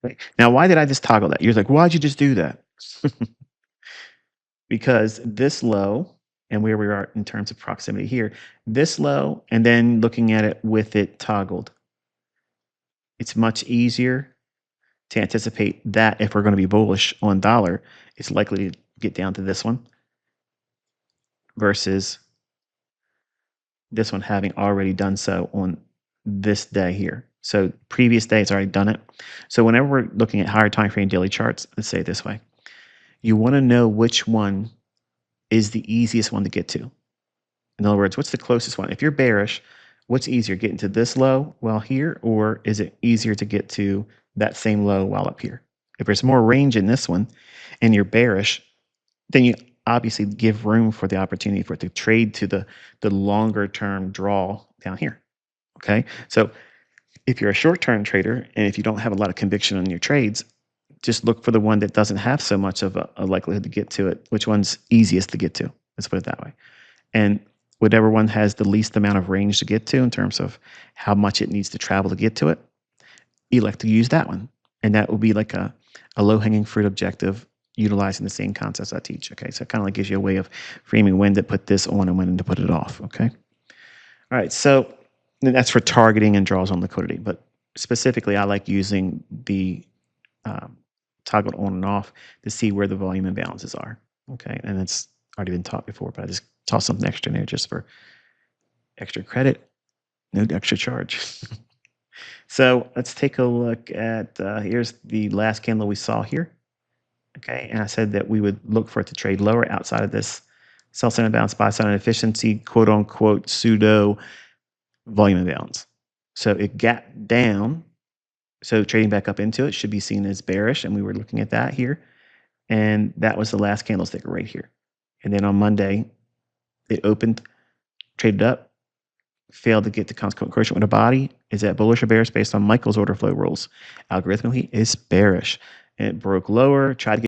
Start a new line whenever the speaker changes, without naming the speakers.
Right. Now, why did I just toggle that? You're like, why'd you just do that? Because this low and where we are in terms of proximity here, this low, and then looking at it with it toggled, it's much easier to anticipate that if we're going to be bullish on dollar, it's likely to get down to this one versus this one having already done so on this day here. So previous day, it's already done it. So whenever we're looking at higher time frame daily charts, let's say it this way, you want to know which one is the easiest one to get to. In other words, what's the closest one? If you're bearish, what's easier, getting to this low while here, or is it easier to get to that same low while up here? If there's more range in this one and you're bearish, then you obviously give room for the opportunity for it to trade to the longer term draw down here. Okay. So if you're a short term trader and if you don't have a lot of conviction on your trades, just look for the one that doesn't have so much of a likelihood to get to it. Which one's easiest to get to? Let's put it that way. And whatever one has the least amount of range to get to in terms of how much it needs to travel to get to it, elect to use that one. And that will be like a low hanging fruit objective utilizing the same concepts I teach. Okay. So it kind of like gives you a way of framing when to put this on and when to put it off. Okay. All right. So that's for targeting and draws on liquidity. But specifically, I like using the toggled on and off to see where the volume imbalances are. Okay. And it's already been taught before, but I just toss something extra in there just for extra credit, no extra charge. So let's take a look at, here's the last candle we saw here. Okay, and I said that we would look for it to trade lower outside of this sell sign imbalance, buy sign inefficiency, quote unquote pseudo volume imbalance. So it gapped down. So trading back up into it should be seen as bearish, and we were looking at that here. And that was the last candlestick right here. And then on Monday, it opened, traded up, failed to get to consequent correction with a body. Is that bullish or bearish based on Michael's order flow rules? Algorithmically, it's bearish. And it broke lower, tried to get